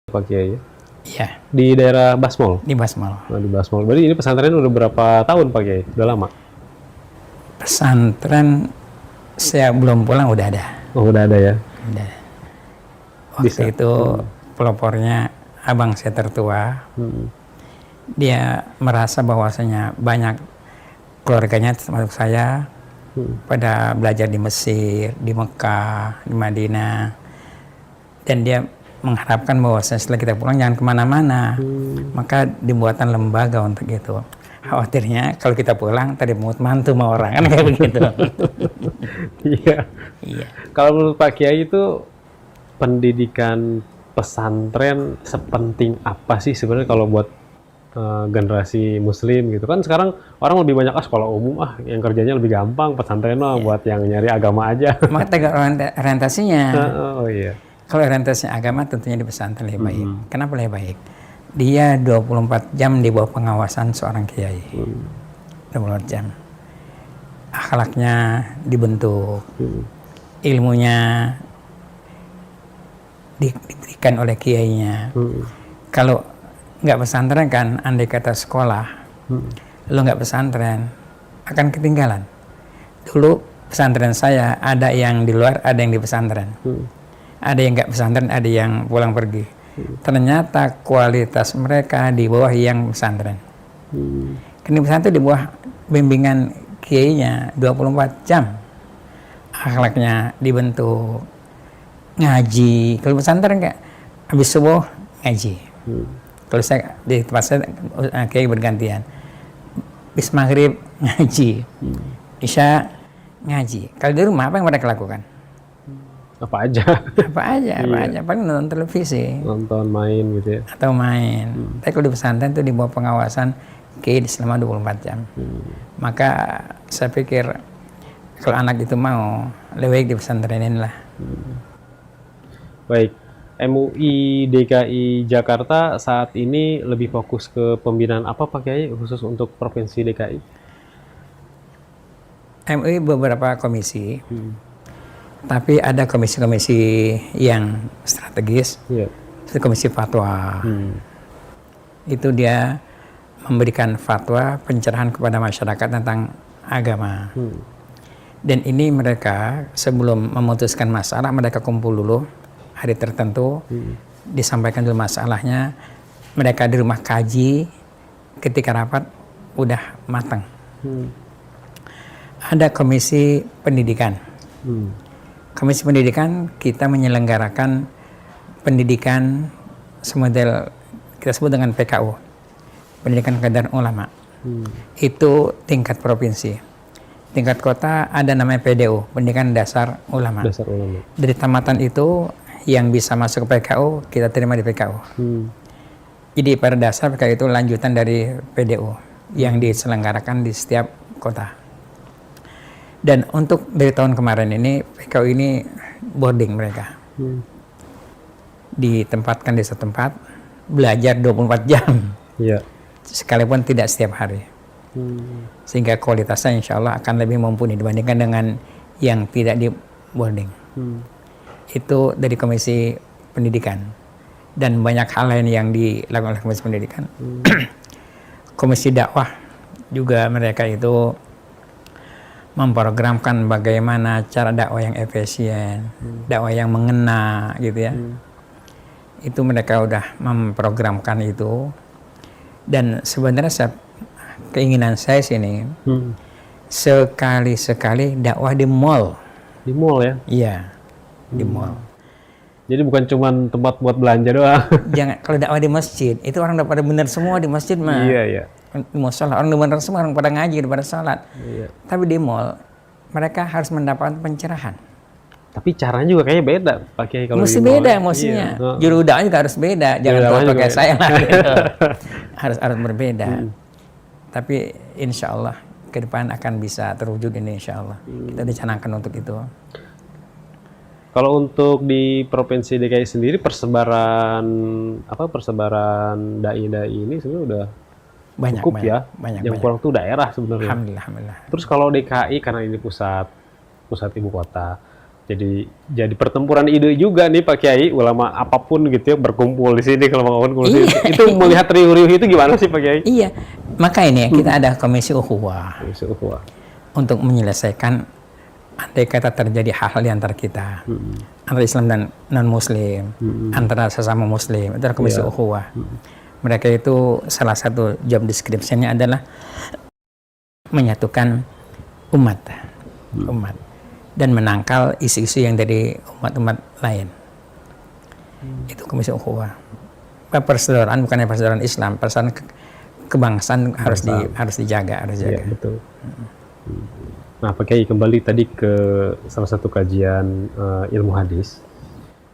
Pak Kiai ya? Iya, Di daerah Basmol? di Basmal. Nah, di Basmol. Berarti ini pesantren udah berapa tahun Pak Kiai? Udah lama? Pesantren saya belum pulang udah ada. Oh, udah ada ya? Udah. Bisa. Waktu itu pelopornya abang saya tertua, dia merasa bahwasanya banyak keluarganya termasuk saya pada belajar di Mesir, di Mekah, di Madinah, dan dia mengharapkan bahwasanya setelah kita pulang jangan kemana-mana, maka dibuatkan lembaga untuk itu. Khawatirnya kalau kita pulang tadi mau mantu sama orang kan kayak begitu. Iya. Iya. Kalau menurut Pak Kiai itu pendidikan pesantren sepenting apa sih sebenarnya kalau buat generasi muslim gitu kan? Sekarang orang lebih banyak sekolah umum yang kerjanya lebih gampang, pesantren mah buat yang nyari agama aja. Maka tegak orientasinya. Oh iya. Kalau orientasinya agama tentunya di pesantren lebih baik. Kenapa lebih baik? Dia 24 jam di bawah pengawasan seorang kiai. 24 jam. Akhlaknya dibentuk. Ilmunya diberikan oleh kiainya. Kalau nggak pesantren kan, andai kata sekolah, lo nggak pesantren, akan ketinggalan. Dulu pesantren saya ada yang di luar, ada yang di pesantren. Ada yang nggak pesantren, ada yang pulang pergi. Ternyata kualitas mereka di bawah yang pesantren. Kini pesantren di bawah bimbingan kiainya 24 jam. Akhlaknya dibentuk. Ngaji. Kalau pesantren kayak habis subuh ngaji. Kalau saya di tempat saya kiai bergantian. Habis maghrib ngaji. Isya ngaji. Kalau di rumah apa yang mereka lakukan? Apa aja? Apa aja, paling nonton televisi. Nonton, main gitu ya? Atau main. Tapi kalau di pesantren itu di bawah pengawasan kiai selama 24 jam. Maka saya pikir kalau anak itu mau, lebih baik di pesantrenin lah. Baik, MUI DKI Jakarta saat ini lebih fokus ke pembinaan apa Pak Kiai khusus untuk Provinsi DKI? MUI beberapa komisi, tapi ada komisi-komisi yang strategis, seperti komisi fatwa. Itu dia memberikan fatwa pencerahan kepada masyarakat tentang agama. Dan ini mereka sebelum memutuskan masalah, mereka kumpul dulu hari tertentu, disampaikan dulu masalahnya, mereka di rumah kaji, ketika rapat udah matang. Ada komisi pendidikan. Komisi pendidikan kita menyelenggarakan pendidikan semodel kita sebut dengan PKU, pendidikan keadaan ulama. Itu tingkat provinsi. Tingkat kota ada namanya PDU, pendidikan dasar ulama. Dasar ulama. Dari tamatan itu yang bisa masuk ke PKU kita terima di PKU. Jadi pada dasar PKU itu lanjutan dari PDU yang diselenggarakan di setiap kota. Dan untuk dari tahun kemarin ini PKU ini boarding mereka. Ditempatkan di satu tempat, belajar 24 jam. Iya. Sekalipun tidak setiap hari. Sehingga kualitasnya insya Allah akan lebih mumpuni dibandingkan dengan yang tidak di boarding. Itu dari Komisi Pendidikan. Dan banyak hal lain yang dilakukan oleh Komisi Pendidikan. Komisi Dakwah juga mereka itu memprogramkan bagaimana cara dakwah yang efisien, dakwah yang mengena gitu ya. Itu mereka udah memprogramkan itu. Dan sebenarnya keinginan saya sini sekali-sekali dakwah di mall. Di mall ya? Iya, di mall. Jadi bukan cuma tempat buat belanja doang. Jangan, kalau dakwah di masjid, itu orang udah pada benar semua di masjid mah. Iya, iya. Di musola, orang udah benar semua, orang pada ngaji, pada salat. Iya. Tapi di mall, mereka harus mendapatkan pencerahan. Tapi caranya juga kayaknya beda, Pak Kiai, kalau Mesti di mall. beda emosinya. Juru dakwah juga harus beda. Jangan Juru dakwah pakai juga saya lah. Gitu. harus berbeda. Tapi insya Allah ke depan akan bisa terwujud ini insya Allah. Kita dicanangkan untuk itu. Kalau untuk di Provinsi DKI sendiri persebaran dai-dai ini sebenarnya udah Banyak, cukup ya. Yang kurang tuh daerah sebenarnya. Alhamdulillah. Terus kalau DKI karena ini pusat ibu kota, Jadi pertempuran ide juga nih Pak Kiai, ulama apapun gitu ya berkumpul di sini kalau mau kumpul di sini. Itu melihat riuh-riuh itu gimana sih Pak Kiai? Iya, maka ini ya, kita ada komisi ukhuwah Wah. untuk menyelesaikan andai kata terjadi hal-hal di antara kita, antara Islam dan non-Muslim, antara sesama Muslim, itu ada komisi ukhuwah. Mereka itu salah satu job description-nya adalah menyatukan umat dan menangkal isu-isu yang dari umat-umat lain. Itu komisi ukhuwah. Persaudaraan bukannya persaudaraan Islam, persaudaraan kebangsaan harus dijaga, Iya, betul. Nah, Pak Kiai, kembali tadi ke salah satu kajian ilmu hadis.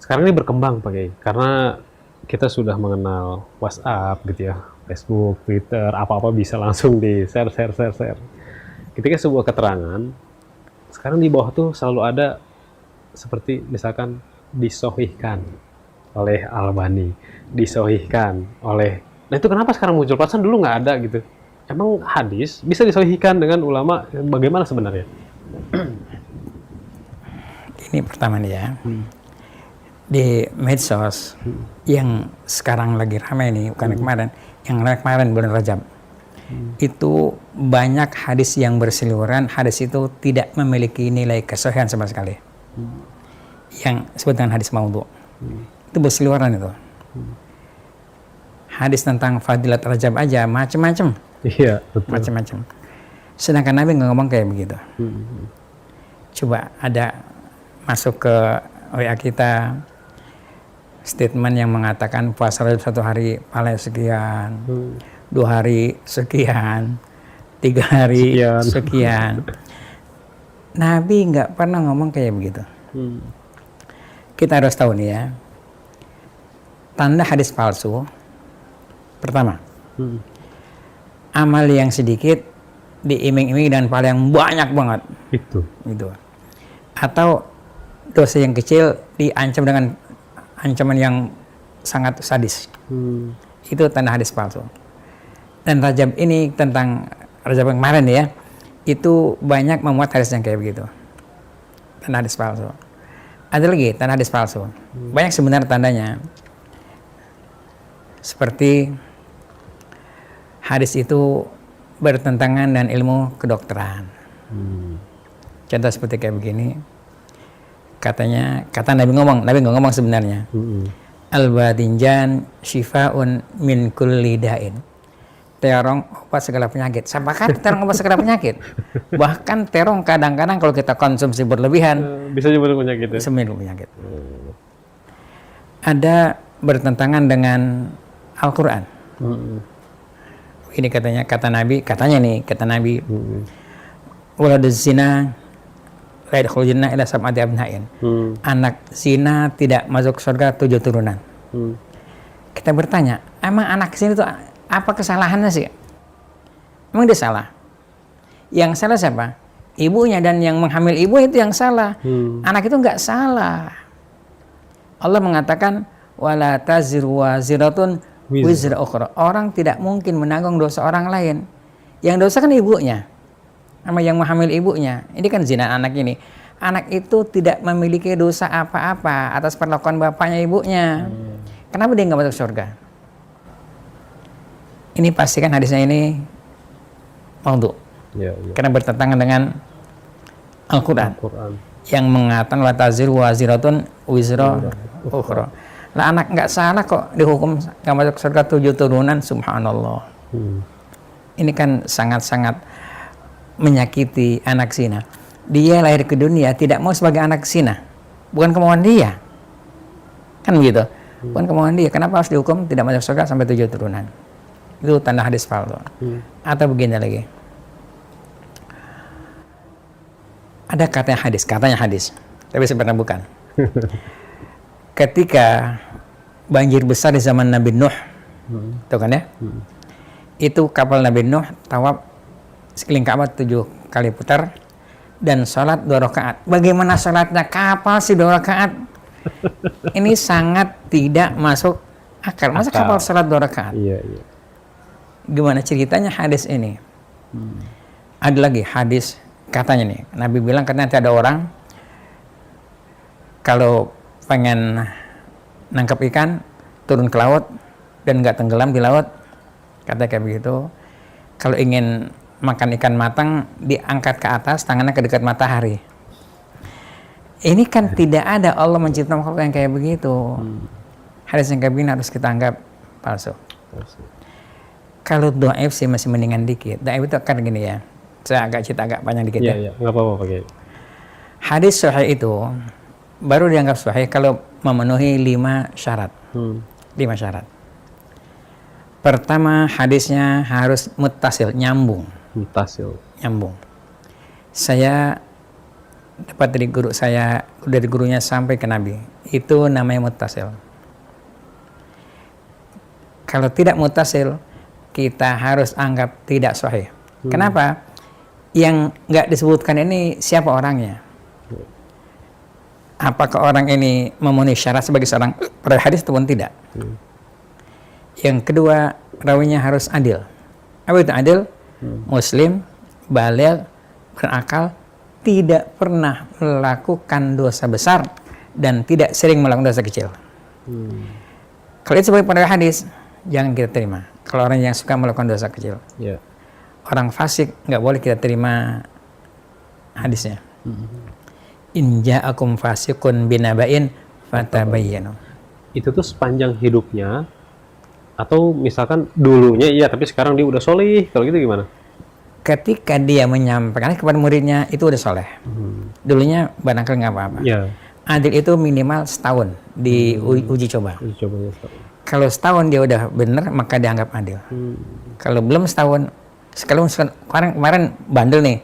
Sekarang ini berkembang Pak Kiai, karena kita sudah mengenal WhatsApp gitu ya, Facebook, Twitter, apa-apa bisa langsung di share. Ketika sebuah keterangan, sekarang di bawah tuh selalu ada seperti misalkan disohihkan oleh Albani, disohihkan oleh. Nah itu kenapa sekarang muncul? Perasaan dulu nggak ada gitu. Emang hadis bisa disohihkan dengan ulama? Bagaimana sebenarnya? Ini pertama nih ya. Di medsos yang sekarang lagi ramai nih, bukan kemarin, yang kemarin bulan Rajab. Itu banyak hadis yang berseliweran, hadis itu tidak memiliki nilai kesohihan sama sekali. Yang disebut dengan hadis maudhu. Itu berseliweran itu. Hadis tentang fadilat Rajab aja macam-macam. Iya, betul. Macam-macam. Sedangkan Nabi nggak ngomong kayak begitu. Coba ada masuk ke WA kita statement yang mengatakan puasa Rajab 1 hari pahala sekian, 2 hari sekian, 3 hari sekian. Nabi nggak pernah ngomong kayak begitu. Kita harus tahu nih ya, tanda hadis palsu. Pertama, amal yang sedikit diiming-iming dan pahala yang banyak banget. Itu. Atau dosa yang kecil diancam dengan ancaman yang sangat sadis. Itu tanda hadis palsu. Dan Rajab ini, tentang Rajab yang kemarin ya, itu banyak memuat hadis yang kayak begitu. Tanda hadis palsu. Ada lagi tanda hadis palsu. Banyak sebenarnya tandanya. Seperti hadis itu bertentangan dengan ilmu kedokteran. Contoh seperti kayak begini. Kata Nabi nggak ngomong sebenarnya. Al-badinjan shifaun min kulli da'in. Terong obat segala penyakit. Sepakat terong obat segala penyakit. Bahkan terong kadang-kadang kalau kita konsumsi berlebihan bisa menyebabkan penyakit ya? Bisa menyebabkan penyakit. Ada bertentangan dengan Al-Quran. Ini kata Nabi, waladuz zina la yadkhulul jannah illa sab'ati abna'in. Anak zina tidak masuk surga 7 turunan. Kita bertanya, emang anak zina itu apa kesalahannya sih? Emang dia salah? Yang salah siapa? Ibunya, dan yang menghamil ibu itu yang salah. Anak itu nggak salah. Allah mengatakan wala taziru waziratun wizra ukhra. Orang tidak mungkin menanggung dosa orang lain. Yang dosa kan ibunya, sama yang menghamil ibunya. Ini kan zina anak ini. Anak itu tidak memiliki dosa apa-apa atas perlakuan bapaknya ibunya. Kenapa dia nggak masuk surga? Ini pastikan hadisnya ini maudhu. Karena bertentangan dengan Al-Quran. Yang mengatakan la taziru waziratun wizra ukhra. Lah anak nggak salah kok dihukum nggak masuk surga 7 turunan, subhanallah. Ini kan sangat-sangat menyakiti anak zina. Dia lahir ke dunia tidak mau sebagai anak zina, bukan kemauan dia, kan begitu? Bukan kemauan dia. Kenapa harus dihukum tidak masuk surga sampai 7 turunan? Itu tanda hadis palsu. Atau begini lagi, ada katanya hadis, tapi sebenarnya bukan. Ketika banjir besar di zaman Nabi Nuh, tahu kan ya? Itu kapal Nabi Nuh tawaf sekeliling Ka'bah 7 kali putar dan sholat 2 rakaat. Bagaimana sholatnya kapal sih 2 rakaat? Ini sangat tidak masuk akal. Masa kapal sholat 2 rakaat? Iya. Gimana ceritanya hadis ini? Ada lagi hadis katanya nih, Nabi bilang katanya nanti ada orang Kalau pengen nangkap ikan, turun ke laut dan nggak tenggelam di laut, kata kayak begitu. Kalau ingin makan ikan matang, diangkat ke atas, tangannya ke dekat matahari. Ini kan tidak ada Allah menciptakan makhluk yang kayak begitu. Hadis yang kayak begini harus kita anggap palsu. Kalau dhaif sih masih mendingan dikit. Dhaif itu kan gini ya. Saya agak cerita agak panjang dikit ya. Iya, nggak apa-apa Pak Kiai. Hadis sahih itu baru dianggap sahih kalau memenuhi 5 syarat. 5 syarat. Pertama, hadisnya harus muttasil, nyambung. Mutasil. Nyambung. Saya dapat dari guru saya, dari gurunya sampai ke Nabi. Itu namanya muttasil. Kalau tidak muttasil, kita harus anggap tidak sahih. Kenapa? Yang nggak disebutkan ini siapa orangnya? Apakah orang ini memenuhi syarat sebagai seorang perawi hadis ataupun tidak? Yang kedua, rawinya harus adil. Apa itu adil? Muslim, baligh, berakal, tidak pernah melakukan dosa besar dan tidak sering melakukan dosa kecil. Kalau itu sebagai perawi hadis, jangan kita terima. Kalau orang yang suka melakukan dosa kecil, orang fasik nggak boleh kita terima hadisnya. In ja'akum fasiqun binaba'in fatabayyanu. Itu tuh sepanjang hidupnya, atau misalkan dulunya iya tapi sekarang dia udah solih, kalau gitu gimana? Ketika dia menyampaikan kepada muridnya itu udah soleh. Dulunya barangkali nggak apa-apa. Adil itu minimal setahun di uji coba. Kalau setahun dia udah benar, maka dianggap adil. Kalau belum setahun, kemarin bandel nih,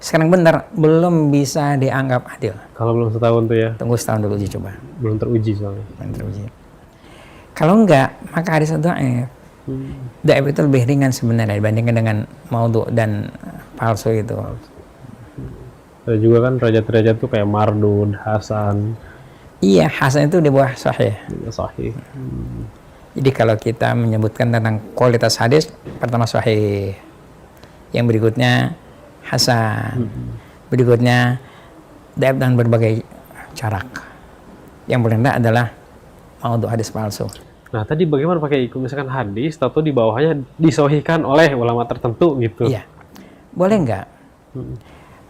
sekarang benar, belum bisa dianggap adil. Kalau belum setahun tuh ya? Tunggu setahun dulu uji coba. Belum teruji soalnya. Belum teruji. Kalau enggak, maka hadis dhaif. Dhaif itu lebih ringan sebenarnya dibandingkan dengan maudhu dan palsu itu. Ada juga kan derajat-derajat tuh kayak mardud, hasan. Iya, hasan itu di bawah sahih. Sahih. Jadi kalau kita menyebutkan tentang kualitas hadis, pertama sahih, yang berikutnya hasan, berikutnya dhaif dan berbagai corak. Yang paling rendah adalah maudhu, hadis palsu. Nah tadi bagaimana pakai misalkan hadis atau di bawahnya disahihkan oleh ulama tertentu gitu? Iya, boleh nggak?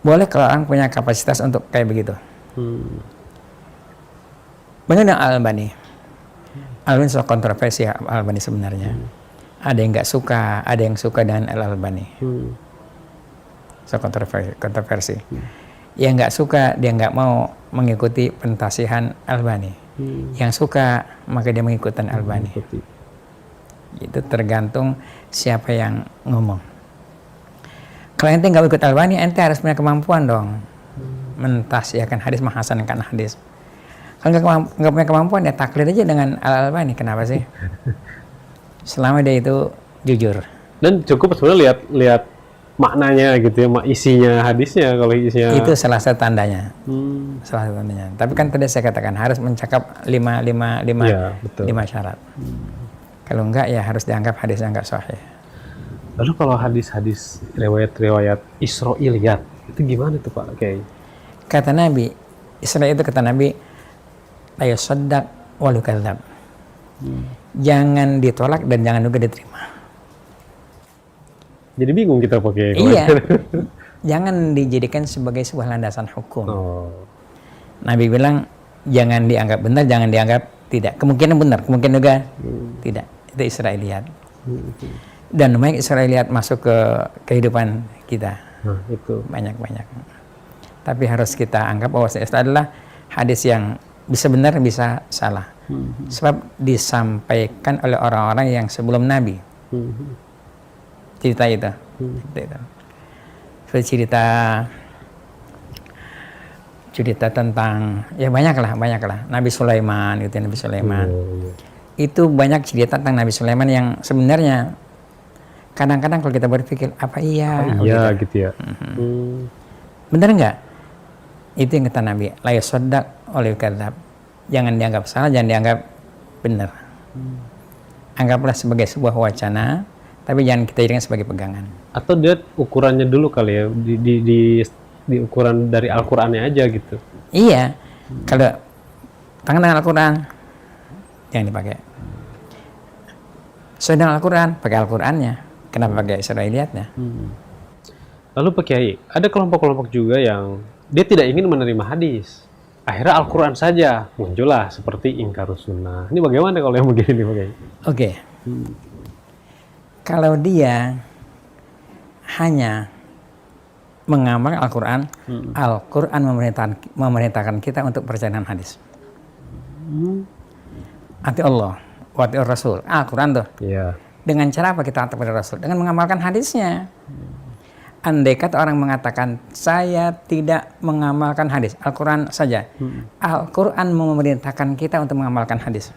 Boleh kalau orang punya kapasitas untuk kayak begitu. Benar dengan Al-Albani. Al-Albani soal kontroversi Al-Albani sebenarnya. Ada yang nggak suka, ada yang suka dengan Al-Albani. Soal kontroversi. Yang nggak suka, dia nggak mau mengikuti pentasihan Al-Albani. Yang suka, maka dia mengikuti Al-Albani. Itu tergantung siapa yang ngomong. Kalau ente nggak ikut Al-Albani, ente harus punya kemampuan dong mentasiahkan hadis, menghasankan hadis. Kalau nggak punya kemampuan, ya taklid aja dengan Al-Albani. Kenapa sih? Selama dia itu jujur. Dan cukup sebenarnya lihat maknanya gitu ya, isinya hadisnya. Kalau isinya itu salah satu tandanya. Salah satu tandanya. Tapi kan tadi saya katakan harus mencakap 5 syarat. Kalau enggak ya harus dianggap hadisnya enggak sahih. Lalu kalau hadis-hadis riwayat Israiliyat itu gimana tuh Pak Kiai? Kata Nabi, Israil itu kata Nabi, la yusaddaq wa la yukadzdzab. Jangan ditolak dan jangan juga diterima. Jadi bingung kita pakai. Iya. Jangan dijadikan sebagai sebuah landasan hukum. Nabi bilang jangan dianggap benar, jangan dianggap tidak. Kemungkinan benar, kemungkinan juga tidak. Itu Israiliyat. Dan banyak Israiliyat masuk ke kehidupan kita. Itu banyak. Tapi harus kita anggap bahwa itu adalah hadis yang bisa benar, bisa salah. Sebab disampaikan oleh orang-orang yang sebelum Nabi. Cerita itu. Cerita tentang ya banyaklah Nabi Sulaiman gitu, Nabi Sulaiman. Itu banyak cerita tentang Nabi Sulaiman yang sebenarnya kadang-kadang kalau kita berpikir apa iya gitu ya. Benar enggak? Itu yang kata Nabi, la yusaddaq wa la yukadzdzab. Jangan dianggap salah, jangan dianggap benar. Anggaplah sebagai sebuah wacana, tapi jangan kita jadikan sebagai pegangan. Atau dia ukurannya dulu kali ya, di ukuran dari Al-Qur'annya aja gitu. Iya. Kalau tangan dengan Al-Quran, yang dipakai. Sesuai dengan Al-Quran, pakai Al-Qurannya. Kenapa pakai Israiliyatnya? Lalu Pak Kiai, ada kelompok-kelompok juga yang dia tidak ingin menerima hadis. Akhirnya Al-Quran saja muncullah seperti ingkarus sunnah. Ini bagaimana kalau yang begini nih Pak Kiai? Oke. Kalau dia hanya mengamalkan Al-Quran, Al-Quran memerintahkan kita untuk percaya dengan hadis. Ati Allah, wa ati Rasul. Al-Quran tuh. Iya. Dengan cara apa kita taat kepada Rasul? Dengan mengamalkan hadisnya. Andai kata orang mengatakan, saya tidak mengamalkan hadis, Al-Quran saja. Al-Quran memerintahkan kita untuk mengamalkan hadis.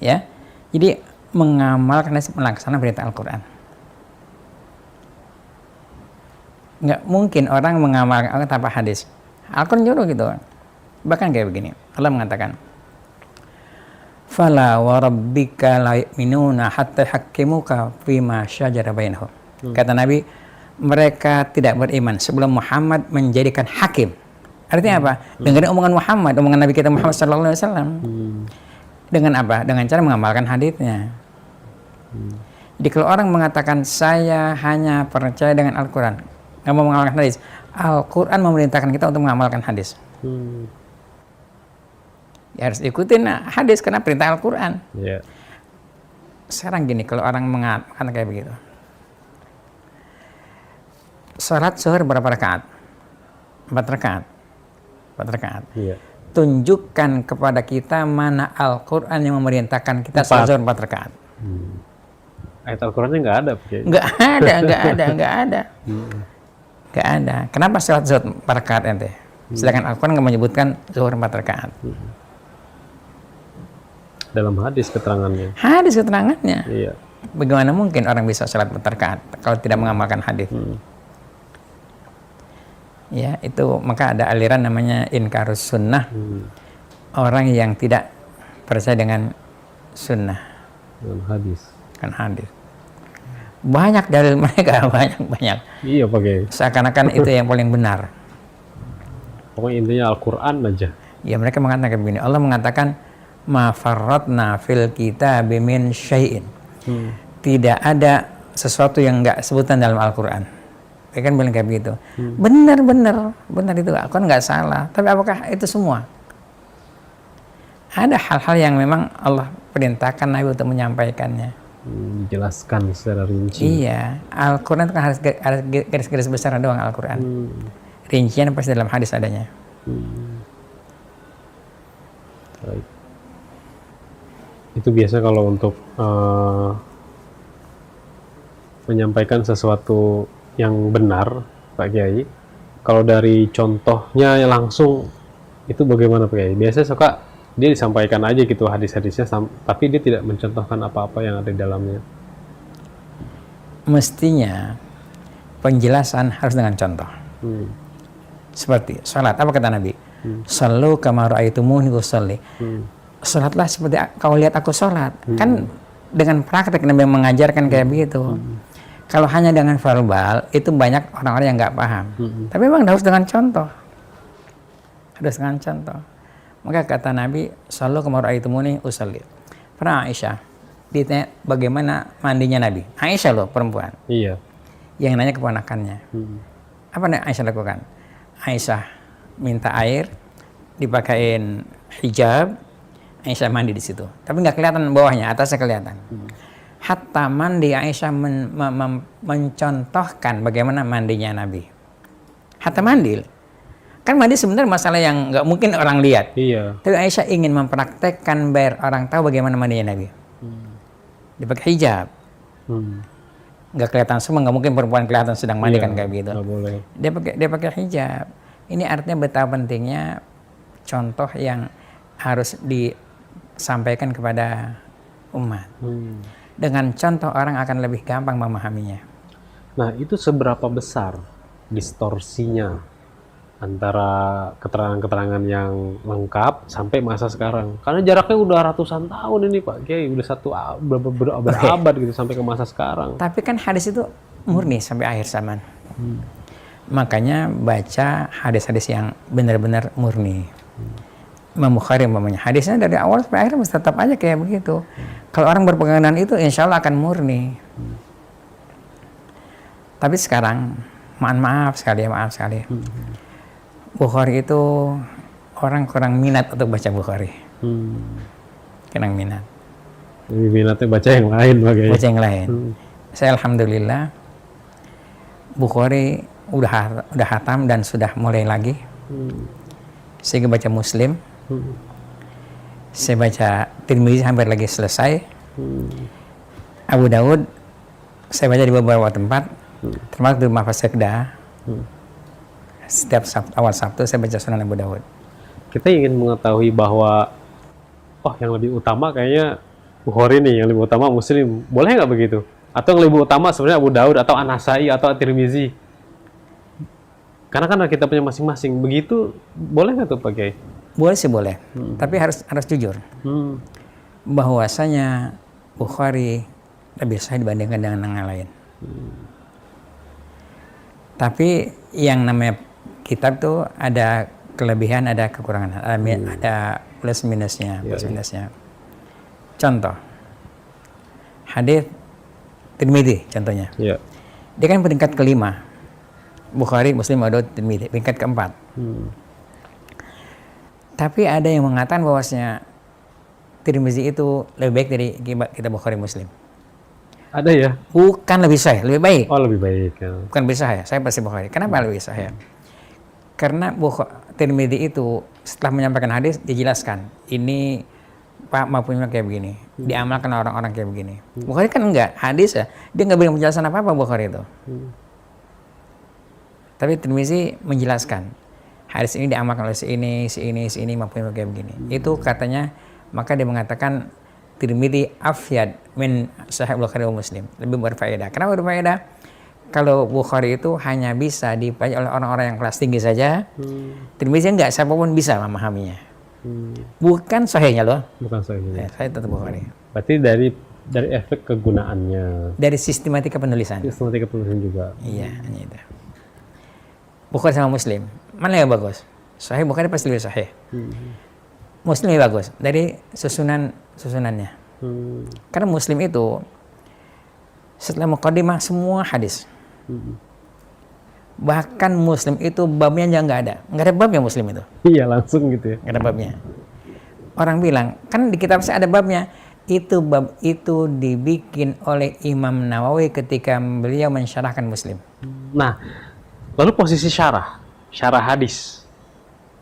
Ya, jadi mengamalkan hadis, melaksanakan perintah Al-Quran. Nggak mungkin orang mengamalkan Al-Quran tanpa hadis. Al-Quran nyuruh gitu. Bahkan kayak begini, Allah mengatakan, fala wa rabbika la yu'minuna hatta yuhakkimuka fima syajara bainahum. Kata Nabi, mereka tidak beriman sebelum Muhammad menjadikan hakim. Artinya apa? Dengerin omongan Muhammad, omongan Nabi kita Muhammad sallallahu alaihi wasallam. Dengan apa? Dengan cara mengamalkan hadisnya. Jadi kalau orang mengatakan saya hanya percaya dengan Al-Quran, nggak mau mengamalkan hadis, Al-Quran memerintahkan kita untuk mengamalkan hadis. Ya harus ikutin hadis karena perintah Al-Quran. Yeah. Sekarang gini, kalau orang mengatakan kayak begitu, sholat zuhur berapa rakaat? 4 rakaat. 4 rakaat. Yeah. Tunjukkan kepada kita mana Al-Quran yang memerintahkan kita sholat zuhur 4 rakaat. Ayat Al-Qurannya nggak ada. Nggak ada. Nggak ada. Kenapa sholat zuhur 4 rakaat ente? Sedangkan Al-Quran nggak menyebutkan zuhur 4 rakaat. Dalam hadis keterangannya. Hadis keterangannya. Iya. Bagaimana mungkin orang bisa sholat 4 rakaat kalau tidak mengamalkan hadis? Ya, itu maka ada aliran namanya inkarus sunnah. Orang yang tidak percaya dengan sunnah. Dengan hadis. Kan hadis. Banyak dalil mereka, banyak. Iya Pak Kiai. Seakan-akan itu yang paling benar. Pokoknya intinya Al-Quran aja. Ya, mereka mengatakan begini. Allah mengatakan, ma farratna fil kitabi min syai'in. Tidak ada sesuatu yang enggak sebutan dalam Al-Quran. Mereka kan bilang kayak begitu. Benar itu Al-Quran enggak salah. Tapi apakah itu semua? Ada hal-hal yang memang Allah perintahkan Nabi untuk menyampaikannya. Dijelaskan secara rinci. Iya, Al-Quran itu kan harus garis-garis besar doang Al-Quran. Rincian pasti dalam hadis adanya. Baik. Itu biasa kalau untuk menyampaikan sesuatu yang benar, Pak Kiai. Kalau dari contohnya langsung, itu bagaimana Pak Kiai? Biasanya suka dia disampaikan aja gitu hadis-hadisnya, tapi dia tidak mencontohkan apa-apa yang ada di dalamnya. Mestinya penjelasan harus dengan contoh. Seperti sholat, apa kata Nabi? Sallu kama ra'aitumuni usolli. Sholatlah seperti kau lihat aku sholat. Kan dengan praktek Nabi mengajarkan kayak begitu. Kalau hanya dengan verbal, itu banyak orang-orang yang nggak paham. Tapi memang harus dengan contoh. Harus dengan contoh. Maka kata Nabi, sallu kama ra'aitumuni usolli. Pernah Aisyah ditanya bagaimana mandinya Nabi. Aisyah loh, perempuan. Iya. Yang nanya keponakannya. Apa yang Aisyah lakukan? Aisyah minta air, dipakein hijab, Aisyah mandi di situ. Tapi nggak kelihatan bawahnya, atasnya kelihatan. Hatta mandi Aisyah mencontohkan bagaimana mandinya Nabi. Hatta mandi. Kan mandi sebenarnya masalah yang nggak mungkin orang lihat. Iya. Tapi Aisyah ingin mempraktekkan biar orang tahu bagaimana mandinya Nabi. Dipakai hijab. Nggak kelihatan semua, nggak mungkin perempuan kelihatan sedang mandi kan kayak gitu. Nggak boleh. Dia pakai hijab. Ini artinya betapa pentingnya contoh yang harus disampaikan kepada umat. Dengan contoh orang akan lebih gampang memahaminya. Nah, itu seberapa besar distorsinya antara keterangan-keterangan yang lengkap sampai masa sekarang? Karena jaraknya udah ratusan tahun ini Pak Kiai, udah berabad gitu sampai ke masa sekarang. Tapi kan hadis itu murni sampai akhir zaman. Makanya baca hadis-hadis yang benar-benar murni. Imam Bukhari umpamanya, hadisnya dari awal sampai akhir masih tetap aja kayak begitu. Kalau orang berpegang dengan itu, insya Allah akan murni. Tapi sekarang, maaf sekali, Bukhari itu orang kurang minat untuk baca Bukhari. Kurang minat. Lebih minatnya baca yang lain bagaimana? Baca yang lain. Saya alhamdulillah Bukhari udah hatam dan sudah mulai lagi. Saya baca Muslim. Saya baca Tirmidzi hampir lagi selesai. Abu Daud saya baca di beberapa tempat, termasuk di Mahfaz Sekda. Setiap awal Sabtu saya baca Sunan Abu Daud. Kita ingin mengetahui bahwa yang lebih utama kayaknya Bukhari nih, yang lebih utama Muslim. Boleh nggak begitu? Atau yang lebih utama sebenarnya Abu Daud atau An-Nasai atau At-Tirmizi? Karena kan kita punya masing-masing. Begitu boleh nggak tuh Pak Kiai? Boleh sih boleh, tapi harus jujur. Bahwasanya Bukhari lebih sahih dibandingkan dengan yang lain. Tapi yang namanya kitab tuh ada kelebihan, ada kekurangan, ada plus minusnya. Contoh, hadis Tirmidzi contohnya. Dia kan peringkat kelima. Bukhari, Muslim, Abu Daud, Tirmidzi peringkat keempat. Tapi ada yang mengatakan bahwasanya Tirmidzi itu lebih baik dari kita Bukhari, Muslim. Ada ya? Bukan lebih sahih, lebih baik. Oh, lebih baik. Ya. Bukan lebih sahih, saya pasti Bukhari. Kenapa lebih sahih? Karena Tirmidzi itu setelah menyampaikan hadis dijelaskan, ini Pak mafhumnya kayak begini, diamalkan orang-orang kayak begini. Bukhari kan enggak, hadis ya, dia nggak beri penjelasan apa-apa Bukhari itu. Tapi Tirmidzi menjelaskan, hadis ini diamalkan oleh si ini, mafhumnya kayak begini. Itu katanya, maka dia mengatakan Tirmidzi afyad min Sahih Bukhari wa Muslim, lebih berfaedah. Kenapa berfaedah? Kalau Bukhari itu hanya bisa dibaca oleh orang-orang yang kelas tinggi saja. Tirmidzi enggak, siapapun bisa memahaminya. Bukan sahihnya loh. Bukan sahihnya. Saya tetap Bukhari. Berarti dari efek kegunaannya. Dari sistematika penulisan. Sistematika penulisan juga. Iya, hanya itu. Bukhari sama Muslim, mana yang bagus? Sahih Bukhari pasti lebih sahih. Muslim lebih bagus dari susunannya. Karena Muslim itu setelah muqaddimah semua hadis. Bahkan Muslim itu babnya aja nggak ada babnya Muslim itu. Iya, langsung gitu ya. Nggak ada babnya. Orang bilang kan di kitab saya ada babnya. Itu bab itu dibikin oleh Imam Nawawi ketika beliau mensyarahkan Muslim. Nah, lalu posisi syarah hadis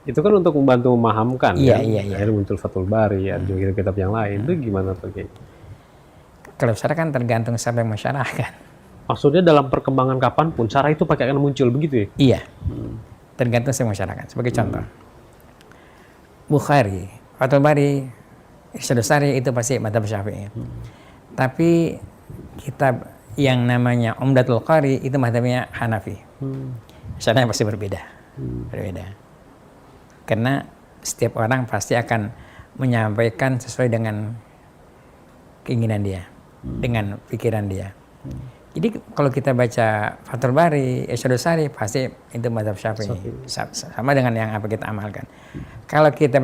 itu kan untuk membantu memahamkan. Iya. Akhirnya muncul Fathul Bari, ada juga kitab yang lain. Itu gimana Pak Kiai? Kalau syarah kan tergantung siapa yang mensyarahkan. Maksudnya dalam perkembangan kapanpun syarah itu akan muncul begitu ya? Iya. Tergantung siapa yang mensyarahkan. Sebagai contoh, Bukhari, Fathul Bari, Irsyadus Sari itu pasti madzhab Syafi'i. Tapi kitab yang namanya Umdatul Qari itu madzhabnya Hanafi. Syarahnya pasti berbeda. Karena setiap orang pasti akan menyampaikan sesuai dengan keinginan dia, dengan pikiran dia. Jadi kalau kita baca Fathul Bari, Irsyadus Sari pasti itu madzhab Syafi'i. Sama dengan yang apa kita amalkan. Kalau kita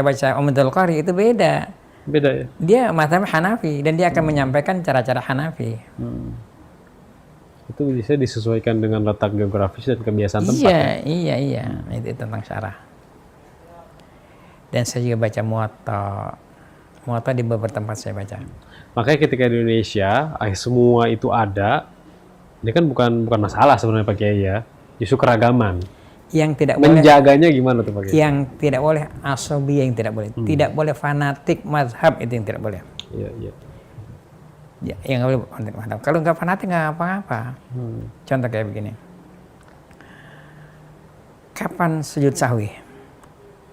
baca Umdatul Qari itu beda. Beda ya? Dia madzhab Hanafi dan dia akan menyampaikan cara-cara Hanafi. Itu bisa disesuaikan dengan letak geografis dan kebiasaan tempat. Iya. Itu tentang syarah. Dan saya juga baca Muwatta di beberapa tempat saya baca. Makanya ketika di Indonesia semua itu ada, ini kan bukan masalah sebenarnya Pak Kiai ya, justru keragaman. Yang tidak boleh menjaganya gimana tuh Pak Kiai? Yang tidak boleh asobi, yang tidak boleh, tidak boleh fanatik mazhab, itu yang tidak boleh. Iya. Ya, yang nggak boleh fanatik mazhab. Kalau nggak fanatik nggak apa-apa. Contoh kayak begini. Kapan sujud sahwi?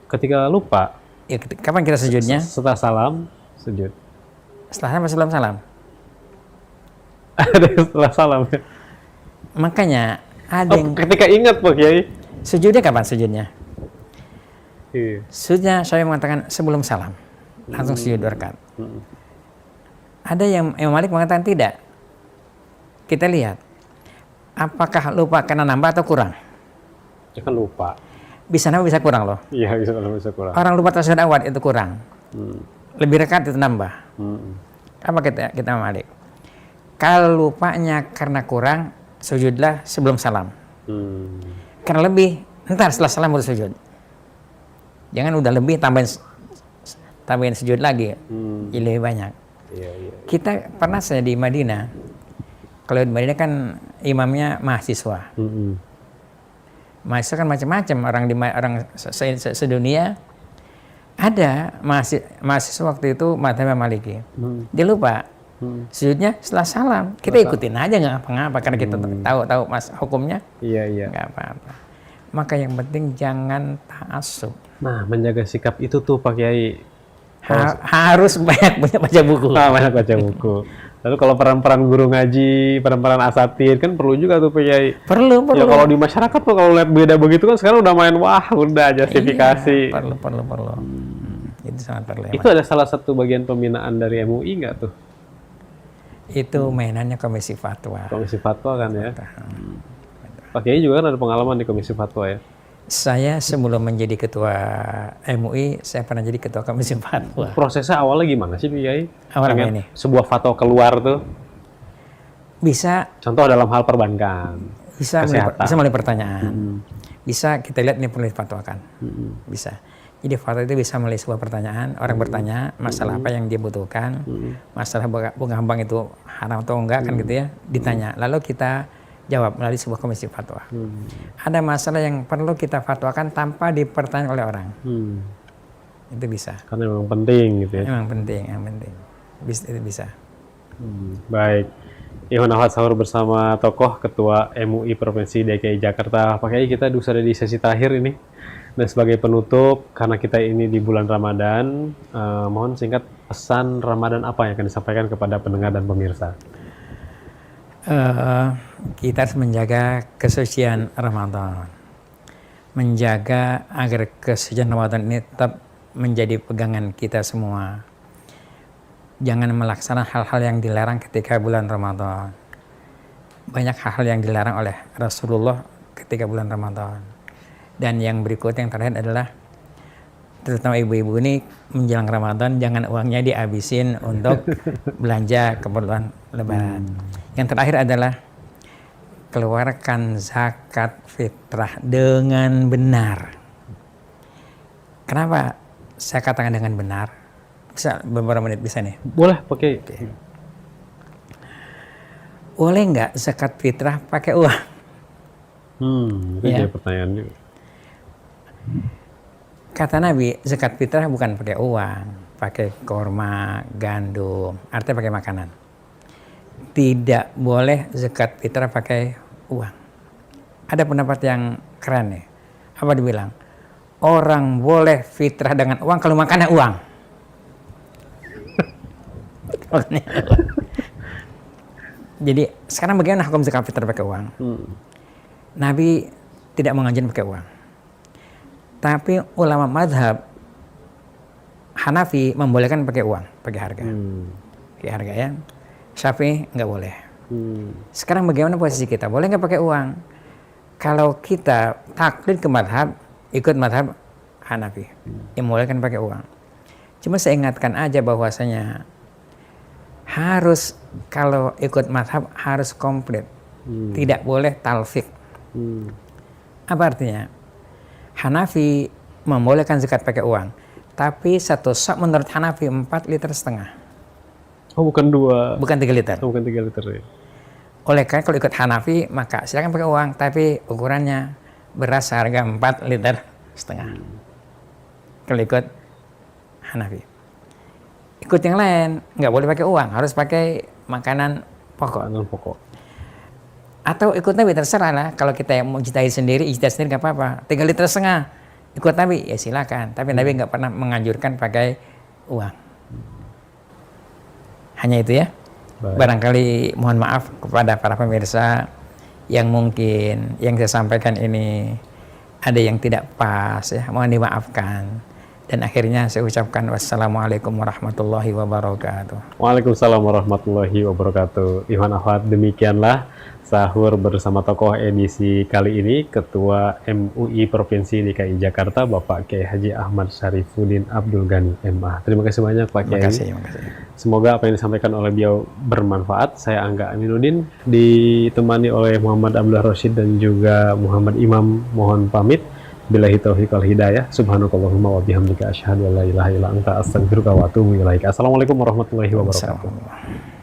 Ketika lupa. Ya, kapan kita sujudnya? Setelah salam, sujud. Setelah salam, sebelum salam? Ada setelah salam. Makanya ada yang ketika ingat Pak Kiai. Sujudnya kapan sujudnya? Iya. Sujudnya saya mengatakan sebelum salam. Langsung sujud 2 rakaat. Ada yang Imam Malik mengatakan tidak. Kita lihat. Apakah lupa karena nambah atau kurang? Ya kan lupa. bisa nambah bisa kurang loh. Iya, bisa kurang. Orang lupa tasyahud awal itu kurang. Lebih dekat itu nambah. Apa kita Malik? Kalau lupanya karena kurang, sujudlah sebelum salam. Karena lebih, ntar setelah salam baru sujud. Jangan udah lebih tambahin sujud lagi, jadi lebih banyak. Iya. Kita pernah saya di Madinah. Kalau di Madinah kan imamnya mahasiswa. Mahasiswa kan macam-macam orang sedunia. Ada mahasiswa waktu itu madzhab Maliki. Dia lupa sujudnya setelah salam. Kita ikutin aja nggak apa-apa karena kita tahu mas hukumnya. Iya. Nggak apa-apa. Maka yang penting jangan ta'assub. Nah, menjaga sikap itu tuh Pak Kiai. Harus banyak baca buku. Banyak baca buku. Lalu kalau peran-peran guru ngaji, peran-peran asatid kan perlu juga tuh Pak Kiai. Perlu. Ya kalau di masyarakat tuh kalau lihat beda begitu kan sekarang udah main udah justifikasi. Iya, perlu. Itu sangat perlu. Itu ada salah satu bagian pembinaan dari MUI nggak tuh? Itu mainannya Komisi Fatwa. Komisi Fatwa kan ya. Pak Kiai juga kan ada pengalaman di Komisi Fatwa ya. Saya sebelum menjadi ketua MUI, saya pernah jadi ketua Komisi Fatwa. Prosesnya awalnya gimana sih Pak Kiai? Awalnya ini sebuah fatwa keluar tuh. Bisa. Contoh dalam hal perbankan. Bisa melalui pertanyaan. Bisa kita lihat ini perlu difatwakan. Bisa. Jadi fatwa itu bisa melalui sebuah pertanyaan. Orang bertanya masalah apa yang dia butuhkan. Masalah bunga hambang itu haram atau enggak kan gitu ya. Ditanya. Lalu kita jawab melalui sebuah komisi fatwa. Ada masalah yang perlu kita fatwakan tanpa dipertanyakan oleh orang. Itu bisa. Karena memang penting gitu ya. Memang penting, yang penting. Itu bisa. Baik. Ikhwan Akhwat Sahur bersama tokoh Ketua MUI Provinsi DKI Jakarta. Pak Kiai, kita sudah di sesi terakhir ini. Dan sebagai penutup, karena kita ini di bulan Ramadan, mohon singkat pesan Ramadan apa yang akan disampaikan kepada pendengar dan pemirsa? Kita harus menjaga kesucian Ramadan, menjaga agar kesucian Ramadan ini tetap menjadi pegangan kita semua. Jangan melaksanakan hal-hal yang dilarang ketika bulan Ramadan. Banyak hal-hal yang dilarang oleh Rasulullah ketika bulan Ramadan. Dan yang berikut yang terakhir adalah terutama ibu-ibu ini menjelang Ramadan jangan uangnya dihabisin untuk belanja keperluan lebaran. Yang terakhir adalah keluarkan zakat fitrah dengan benar. Kenapa saya katakan dengan benar? Bisa beberapa menit bisa nih? Boleh pakai. Boleh nggak zakat fitrah pakai uang? Itu jadi pertanyaannya. Kata Nabi, zakat fitrah bukan pakai uang, pakai korma, gandum, artinya pakai makanan. Tidak boleh zakat fitrah pakai uang. Ada pendapat yang keren nih. Apa dibilang? Orang boleh fitrah dengan uang kalau makannya uang. Jadi sekarang bagaimana hukum zakat fitrah pakai uang? Nabi tidak mengajarkan pakai uang. Tapi ulama mazhab Hanafi membolehkan pakai uang, pakai harga. Pakai harga ya. Syafi'i nggak boleh. Sekarang bagaimana posisi kita? Boleh nggak pakai uang? Kalau kita taklid ke mazhab, ikut mazhab Hanafi, yang membolehkan pakai uang. Cuma saya ingatkan aja bahwasanya harus kalau ikut mazhab harus komplit. Tidak boleh talfik. Apa artinya? Hanafi membolehkan zakat pakai uang, tapi satu sak menurut Hanafi 4,5 liter. Oh, bukan 2. Bukan 3 liter. Oh, bukan 3 liter ya. Oleh karena kalau ikut Hanafi maka silakan pakai uang, tapi ukurannya beras harga 4,5 liter. Kalau ikut Hanafi. Ikut yang lain nggak boleh pakai uang, harus pakai makanan pokok. Makanan pokok. Atau ikut Nabi, terserah lah. Kalau kita mau ijtihad sendiri nggak apa-apa. 3,5 liter ikut Nabi ya silakan. Tapi Nabi nggak pernah menganjurkan pakai uang. Hanya itu ya. Baik. Barangkali mohon maaf kepada para pemirsa yang mungkin yang saya sampaikan ini ada yang tidak pas ya, mohon dimaafkan. Dan akhirnya saya ucapkan wassalamualaikum warahmatullahi wabarakatuh. Waalaikumsalam warahmatullahi wabarakatuh. Ikhwan akhwat, demikianlah sahur bersama tokoh edisi kali ini, Ketua MUI Provinsi DKI Jakarta, Bapak Kiai Haji Ahmad Syarifuddin Abdul Ghani MA. Terima kasih banyak Pak Kiai. Terima kasih. Semoga apa yang disampaikan oleh beliau bermanfaat. Saya Angga Aminuddin, ditemani oleh Muhammad Abdullah Rosyid dan juga Muhammad Imam. Mohon pamit. Billahi taufiq wal hidayah. Subhanakallahumma wa bihamdika asyhadu an la ilaha illa anta astaghfiruka wa atubu ilaik. Assalamualaikum warahmatullahi wabarakatuh. Assalamualaikum.